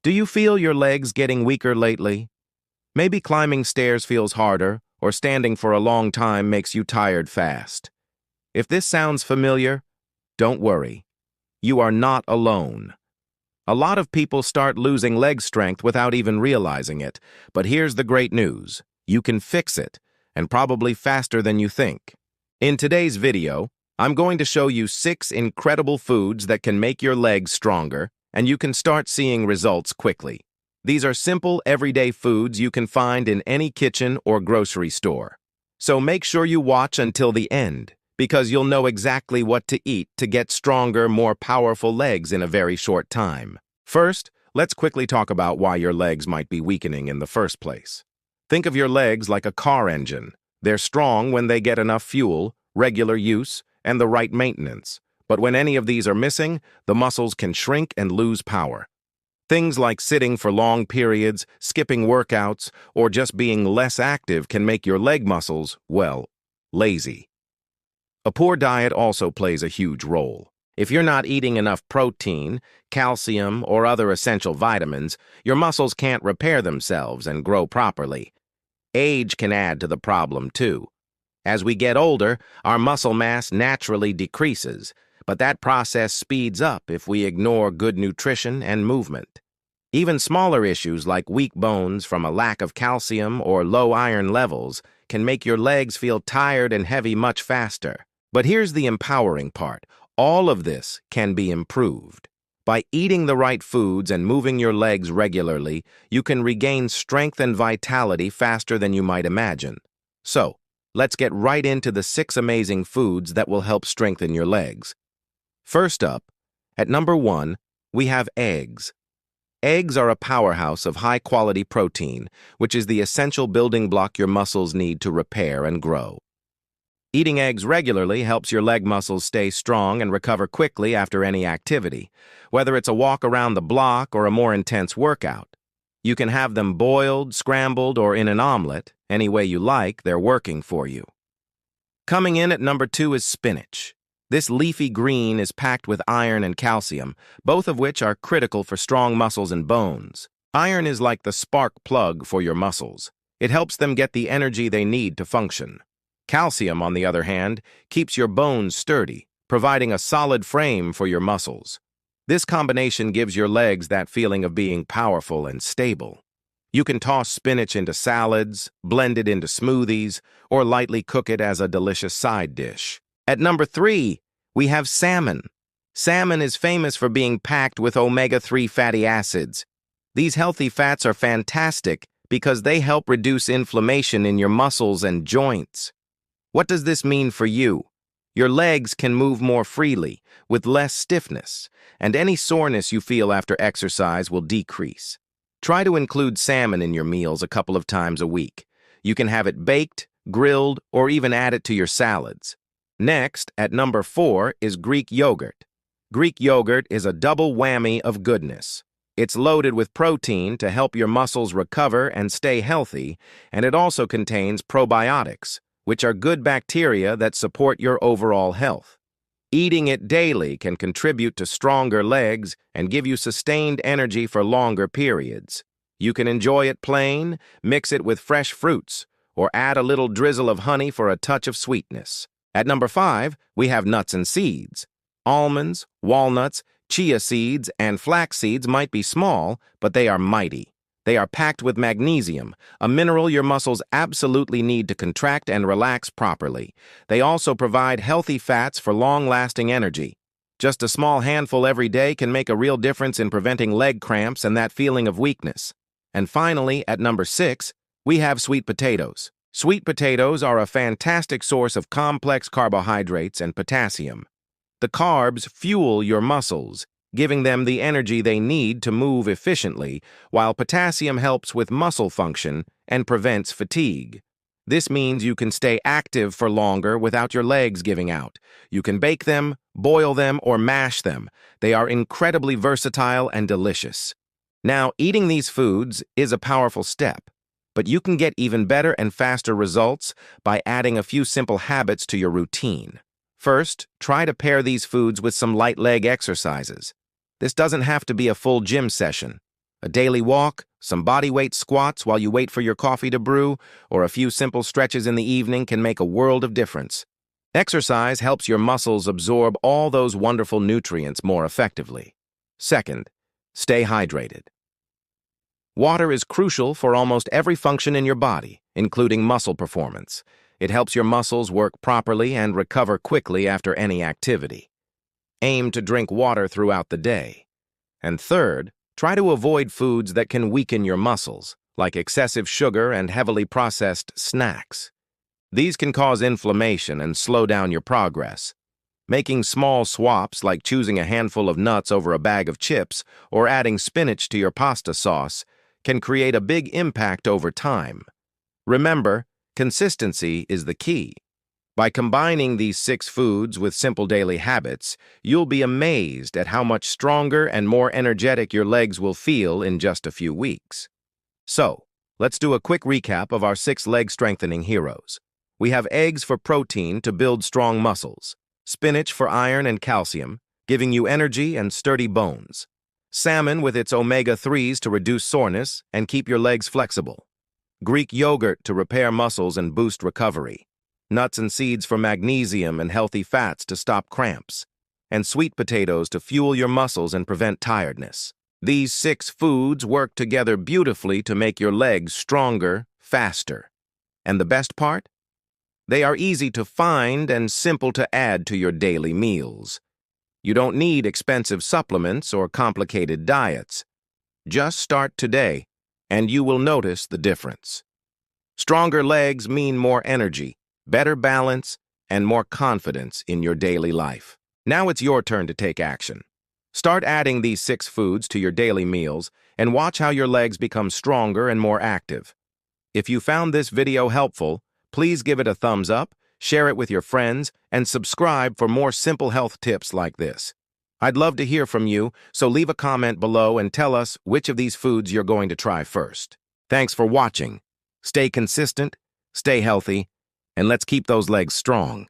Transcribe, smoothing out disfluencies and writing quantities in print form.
Do you feel your legs getting weaker lately? Maybe climbing stairs feels harder, or standing for a long time makes you tired fast. If this sounds familiar, don't worry. You are not alone. A lot of people start losing leg strength without even realizing it, but here's the great news. You can fix it, and probably faster than you think. In today's video, I'm going to show you 6 incredible foods that can make your legs stronger, and you can start seeing results quickly. These are simple, everyday foods you can find in any kitchen or grocery store. So make sure you watch until the end, because you'll know exactly what to eat to get stronger, more powerful legs in a very short time. First, let's quickly talk about why your legs might be weakening in the first place. Think of your legs like a car engine. They're strong when they get enough fuel, regular use, and the right maintenance. But when any of these are missing, the muscles can shrink and lose power. Things like sitting for long periods, skipping workouts, or just being less active can make your leg muscles, well, lazy. A poor diet also plays a huge role. If you're not eating enough protein, calcium, or other essential vitamins, your muscles can't repair themselves and grow properly. Age can add to the problem, too. As we get older, our muscle mass naturally decreases, but that process speeds up if we ignore good nutrition and movement. Even smaller issues like weak bones from a lack of calcium or low iron levels can make your legs feel tired and heavy much faster. But here's the empowering part. All of this can be improved. By eating the right foods and moving your legs regularly, you can regain strength and vitality faster than you might imagine. So, let's get right into the 6 amazing foods that will help strengthen your legs. First up, at number 1, we have eggs. Eggs are a powerhouse of high-quality protein, which is the essential building block your muscles need to repair and grow. Eating eggs regularly helps your leg muscles stay strong and recover quickly after any activity, whether it's a walk around the block or a more intense workout. You can have them boiled, scrambled, or in an omelet. Any way you like, they're working for you. Coming in at number 2 is spinach. This leafy green is packed with iron and calcium, both of which are critical for strong muscles and bones. Iron is like the spark plug for your muscles. It helps them get the energy they need to function. Calcium, on the other hand, keeps your bones sturdy, providing a solid frame for your muscles. This combination gives your legs that feeling of being powerful and stable. You can toss spinach into salads, blend it into smoothies, or lightly cook it as a delicious side dish. At number 3, we have salmon. Salmon is famous for being packed with omega-3 fatty acids. These healthy fats are fantastic because they help reduce inflammation in your muscles and joints. What does this mean for you? Your legs can move more freely, with less stiffness, and any soreness you feel after exercise will decrease. Try to include salmon in your meals a couple of times a week. You can have it baked, grilled, or even add it to your salads. Next, at number 4, is Greek yogurt. Greek yogurt is a double whammy of goodness. It's loaded with protein to help your muscles recover and stay healthy, and it also contains probiotics, which are good bacteria that support your overall health. Eating it daily can contribute to stronger legs and give you sustained energy for longer periods. You can enjoy it plain, mix it with fresh fruits, or add a little drizzle of honey for a touch of sweetness. At number 5, we have nuts and seeds. Almonds, walnuts, chia seeds, and flax seeds might be small, but they are mighty. They are packed with magnesium, a mineral your muscles absolutely need to contract and relax properly. They also provide healthy fats for long-lasting energy. Just a small handful every day can make a real difference in preventing leg cramps and that feeling of weakness. And finally, at number 6, we have sweet potatoes. Sweet potatoes are a fantastic source of complex carbohydrates and potassium. The carbs fuel your muscles, giving them the energy they need to move efficiently, while potassium helps with muscle function and prevents fatigue. This means you can stay active for longer without your legs giving out. You can bake them, boil them, or mash them. They are incredibly versatile and delicious. Now, eating these foods is a powerful step, but you can get even better and faster results by adding a few simple habits to your routine. First, try to pair these foods with some light leg exercises. This doesn't have to be a full gym session. A daily walk, some bodyweight squats while you wait for your coffee to brew, or a few simple stretches in the evening can make a world of difference. Exercise helps your muscles absorb all those wonderful nutrients more effectively. Second, stay hydrated. Water is crucial for almost every function in your body, including muscle performance. It helps your muscles work properly and recover quickly after any activity. Aim to drink water throughout the day. And third, try to avoid foods that can weaken your muscles, like excessive sugar and heavily processed snacks. These can cause inflammation and slow down your progress. Making small swaps, like choosing a handful of nuts over a bag of chips or adding spinach to your pasta sauce, can create a big impact over time. Remember, consistency is the key. By combining these 6 foods with simple daily habits, you'll be amazed at how much stronger and more energetic your legs will feel in just a few weeks. So, let's do a quick recap of our 6 leg-strengthening heroes. We have eggs for protein to build strong muscles, spinach for iron and calcium, giving you energy and sturdy bones, salmon with its omega-3s to reduce soreness and keep your legs flexible, Greek yogurt to repair muscles and boost recovery, nuts and seeds for magnesium and healthy fats to stop cramps, and sweet potatoes to fuel your muscles and prevent tiredness. These 6 foods work together beautifully to make your legs stronger, faster. And the best part? They are easy to find and simple to add to your daily meals. You don't need expensive supplements or complicated diets. Just start today, and you will notice the difference. Stronger legs mean more energy, better balance, and more confidence in your daily life. Now it's your turn to take action. Start adding these 6 foods to your daily meals and watch how your legs become stronger and more active. If you found this video helpful, please give it a thumbs up, share it with your friends, and subscribe for more simple health tips like this. I'd love to hear from you, so leave a comment below and tell us which of these foods you're going to try first. Thanks for watching. Stay consistent, stay healthy, and let's keep those legs strong.